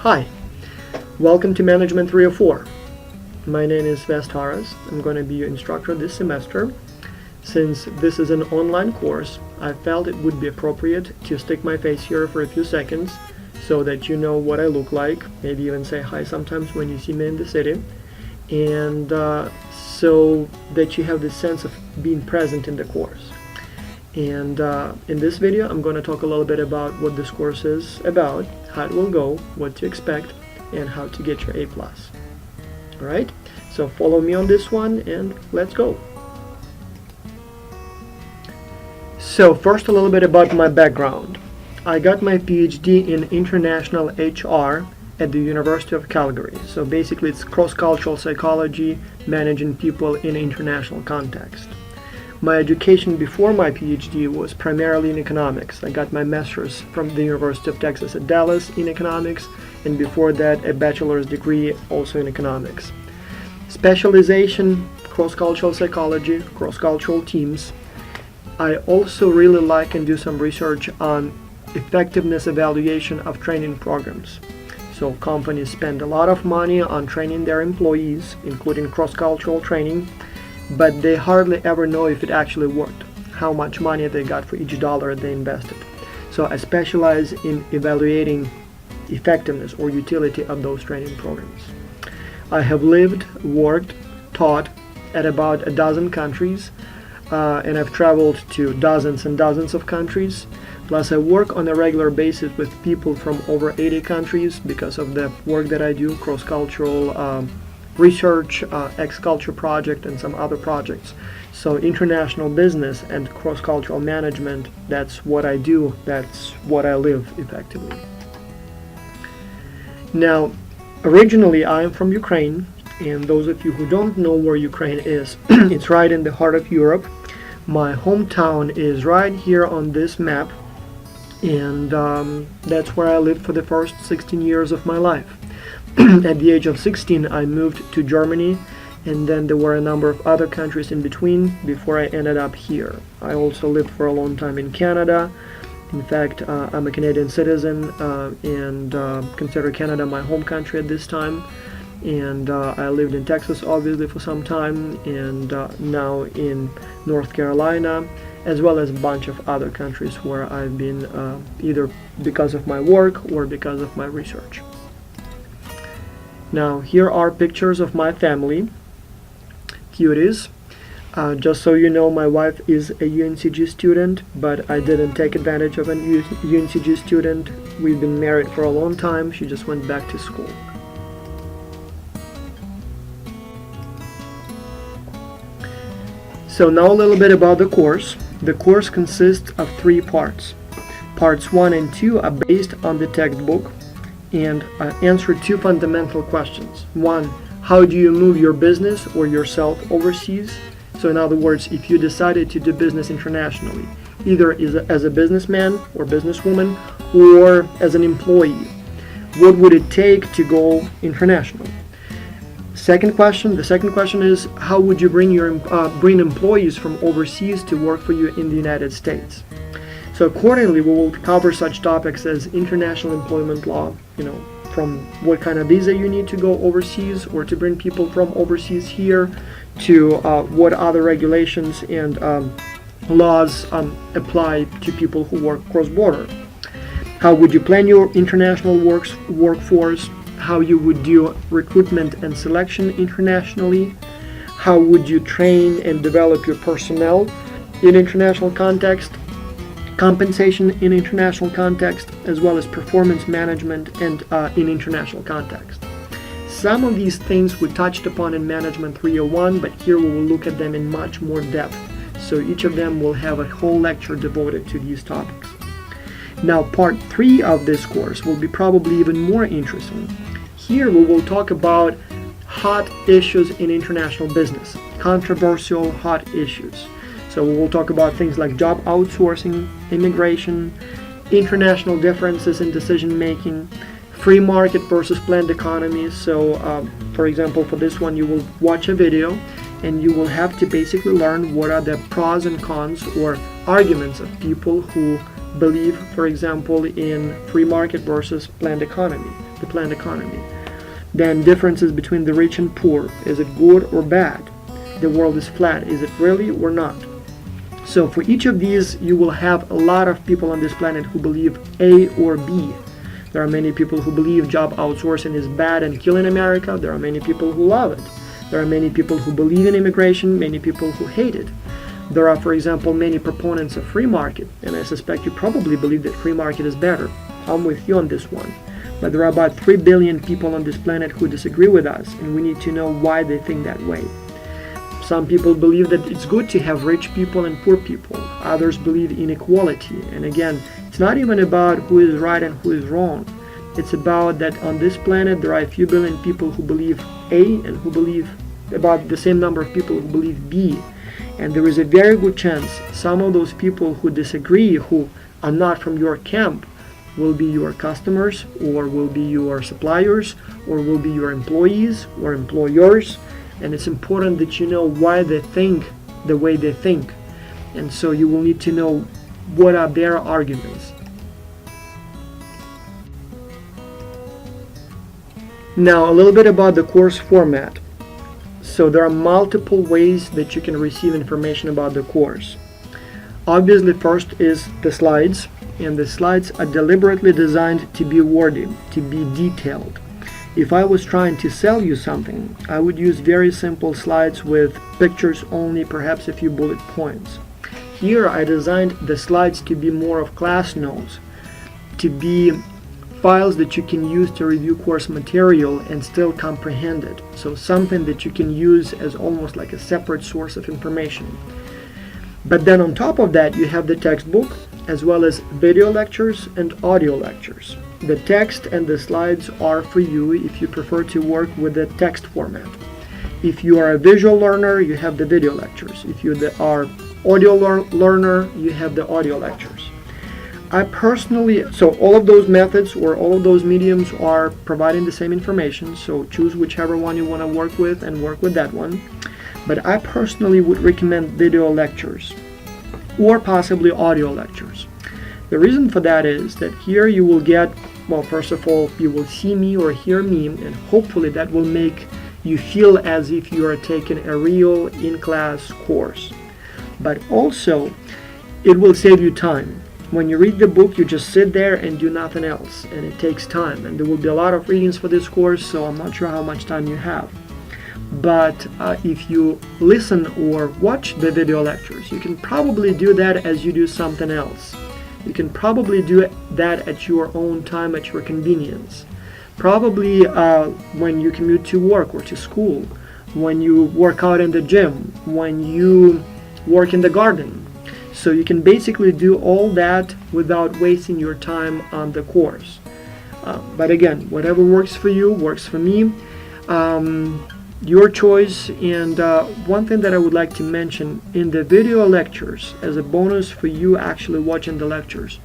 Hi, welcome to Management 304. My name is Vestaras. I'm going to be your instructor this semester. Since this is an online course, I felt it would be appropriate to stick my face here for a few seconds so that you know what I look like, maybe even say hi sometimes when you see me in the city, and so that you have the sense of being present in the course. And in this video, I'm going to talk a little bit about what this course is about, how it will go, what to expect, and how to get your A+. Alright, so follow me on this one and let's go. So first, a little bit about my background. I got my PhD in International HR at the University of Calgary. So basically it's cross-cultural psychology, managing people in an international context. My education before my PhD was primarily in economics. I got my master's from the University of Texas at Dallas in economics, and before that a bachelor's degree also in economics. Specialization, cross-cultural psychology, cross-cultural teams. I also really like and do some research on effectiveness evaluation of training programs. So companies spend a lot of money on training their employees, including cross-cultural training, but they hardly ever know if it actually worked, how much money they got for each dollar they invested. So I specialize in evaluating effectiveness or utility of those training programs. I have lived, worked, taught at about a dozen countries, and I've traveled to dozens and dozens of countries. Plus I work on a regular basis with people from over 80 countries because of the work that I do, cross-cultural research, X-Culture project, and some other projects. So international business and cross-cultural management, that's what I do, that's what I live effectively. Now, originally I'm from Ukraine, and those of you who don't know where Ukraine is, it's right in the heart of Europe. My hometown is right here on this map, and that's where I lived for the first 16 years of my life. At the age of 16, I moved to Germany, and then there were a number of other countries in between before I ended up here. I also lived for a long time in Canada. In fact, I'm a Canadian citizen and consider Canada my home country at this time. And I lived in Texas, obviously, for some time, and now in North Carolina, as well as a bunch of other countries where I've been either because of my work or because of my research. Now, here are pictures of my family, cuties. Just so you know, my wife is a UNCG student, but I didn't take advantage of a UNCG student. We've been married for a long time. She just went back to school. So now a little bit about the course. The course consists of 3 parts. Parts 1 and 2 are based on the textbook and answer 2 fundamental questions. 1, how do you move your business or yourself overseas? So in other words, if you decided to do business internationally, either as a businessman or businesswoman or as an employee, what would it take to go international? The second question is, how would you bring employees from overseas to work for you in the United States? So accordingly, we will cover such topics as international employment law, from what kind of visa you need to go overseas or to bring people from overseas here, to what other regulations and laws apply to people who work cross-border. How would you plan your international workforce? How you would do recruitment and selection internationally? How would you train and develop your personnel in international context? Compensation in international context, as well as performance management and in international context. Some of these things we touched upon in Management 301, but here we will look at them in much more depth. So each of them will have a whole lecture devoted to these topics. Now, part 3 of this course will be probably even more interesting. Here we will talk about hot issues in international business, controversial hot issues. So we will talk about things like job outsourcing, immigration, international differences in decision making, free market versus planned economy. So for example, for this one you will watch a video and you will have to basically learn what are the pros and cons or arguments of people who believe, for example, in free market versus planned economy. the planned economy. Then differences between the rich and poor. Is it good or bad? The world is flat. Is it really or not? So for each of these, you will have a lot of people on this planet who believe A or B. There are many people who believe job outsourcing is bad and killing America. There are many people who love it. There are many people who believe in immigration, many people who hate it. There are, for example, many proponents of free market, and I suspect you probably believe that free market is better. I'm with you on this one. But there are about 3 billion people on this planet who disagree with us, and we need to know why they think that way. Some people believe that it's good to have rich people and poor people. Others believe in equality. And again, it's not even about who is right and who is wrong. It's about that on this planet there are a few billion people who believe A and who believe about the same number of people who believe B. And there is a very good chance some of those people who disagree, who are not from your camp, will be your customers, or will be your suppliers, or will be your employees or employers. And it's important that you know why they think the way they think. And so you will need to know what are their arguments. Now a little bit about the course format. So there are multiple ways that you can receive information about the course. Obviously, first is the slides, and the slides are deliberately designed to be wordy, to be detailed. If I was trying to sell you something, I would use very simple slides with pictures only, perhaps a few bullet points. Here I designed the slides to be more of class notes, to be files that you can use to review course material and still comprehend it. So something that you can use as almost like a separate source of information. But then on top of that, you have the textbook, as well as video lectures and audio lectures. The text and the slides are for you if you prefer to work with the text format. If you are a visual learner, you have the video lectures. If you are audio learner, you have the audio lectures. So all of those methods or all of those mediums are providing the same information, so choose whichever one you want to work with and work with that one. But I personally would recommend video lectures or possibly audio lectures. The reason for that is that here you will get, well, first of all, you will see me or hear me, and hopefully that will make you feel as if you are taking a real in-class course. But also, it will save you time. When you read the book, you just sit there and do nothing else, and it takes time. And there will be a lot of readings for this course, so I'm not sure how much time you have. But if you listen or watch the video lectures, you can probably do that as you do something else. You can probably do that at your own time, at your convenience. Probably when you commute to work or to school, when you work out in the gym, when you work in the garden. So you can basically do all that without wasting your time on the course. But again, whatever works for you works for me. Your choice. And one thing that I would like to mention, in the video lectures, as a bonus for you actually watching the lectures,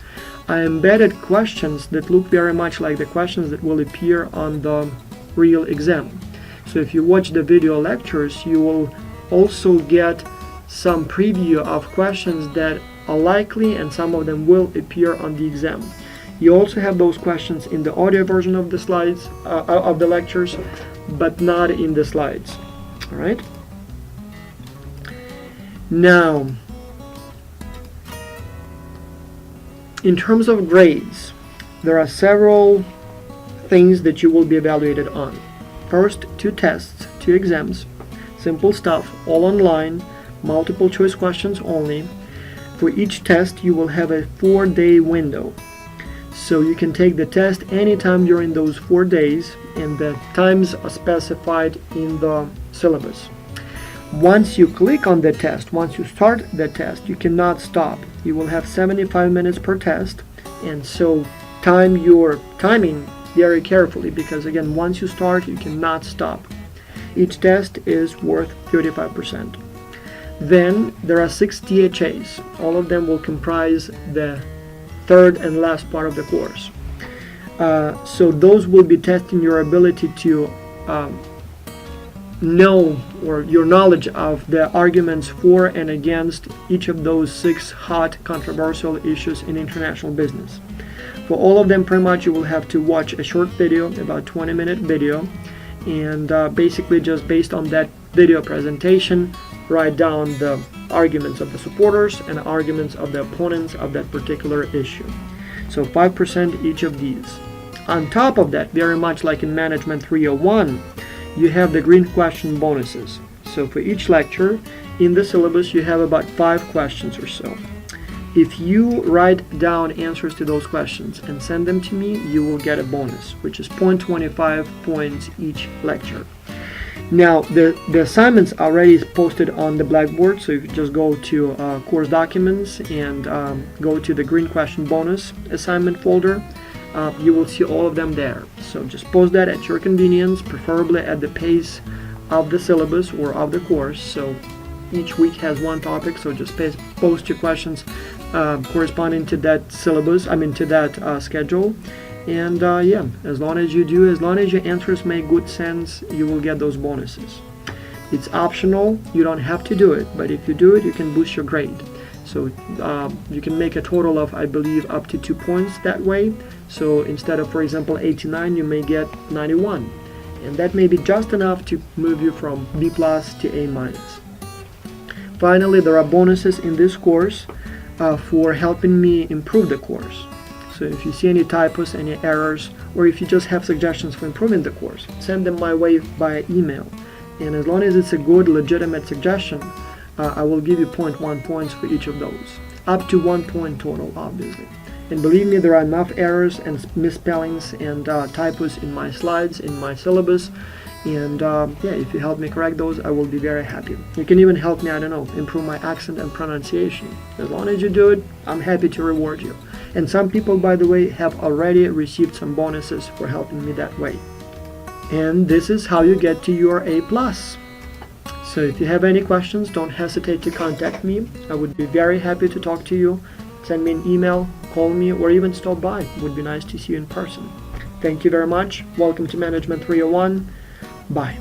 I embedded questions that look very much like the questions that will appear on the real exam. So if you watch the video lectures, you will also get some preview of questions that are likely, and some of them will appear on the exam. You also have those questions in the audio version of the slides, of the lectures, but not in the slides. All right. Now, in terms of grades, there are several things that you will be evaluated on. First, 2 tests, 2 exams, simple stuff, all online, multiple choice questions only. For each test, you will have a 4-day window. So you can take the test anytime during those 4 days, and the times are specified in the syllabus. Once you click on the test, once you start the test, you cannot stop. You will have 75 minutes per test, and so time your timing very carefully, because again, once you start, you cannot stop. Each test is worth 35%. Then there are 6 THAs. All of them will comprise the third and last part of the course. So those will be testing your ability to know, or your knowledge of the arguments for and against each of those 6 hot controversial issues in international business. For all of them, pretty much you will have to watch a short video, about 20-minute video, and basically just based on that video presentation, write down the arguments of the supporters and arguments of the opponents of that particular issue. So 5% each of these. On top of that, very much like in Management 301, you have the green question bonuses. So for each lecture in the syllabus, you have about 5 questions or so. If you write down answers to those questions and send them to me, you will get a bonus, which is 0.25 points each lecture. Now, the assignments are already posted on the Blackboard, so if you just go to course documents and go to the green question bonus assignment folder, you will see all of them there. So just post that at your convenience, preferably at the pace of the syllabus or of the course. So each week has one topic, so just post your questions corresponding to that syllabus, to that schedule. And yeah, as long as your answers make good sense, you will get those bonuses. It's optional, you don't have to do it, but if you do it, you can boost your grade. So you can make a total of, I believe, up to 2 points that way. So instead of, for example, 89, you may get 91. And that may be just enough to move you from B+ to A-. Finally, there are bonuses in this course for helping me improve the course. So if you see any typos, any errors, or if you just have suggestions for improving the course, send them my way via email. And as long as it's a good, legitimate suggestion, I will give you 0.1 points for each of those. Up to 1 point total, obviously. And believe me, there are enough errors and misspellings and typos in my slides, in my syllabus. And yeah, if you help me correct those, I will be very happy. You can even help me, improve my accent and pronunciation. As long as you do it, I'm happy to reward you. And some people, by the way, have already received some bonuses for helping me that way. And this is how you get to your A+. So if you have any questions, don't hesitate to contact me. I would be very happy to talk to you. Send me an email, call me, or even stop by. It would be nice to see you in person. Thank you very much. Welcome to Management 301. Bye.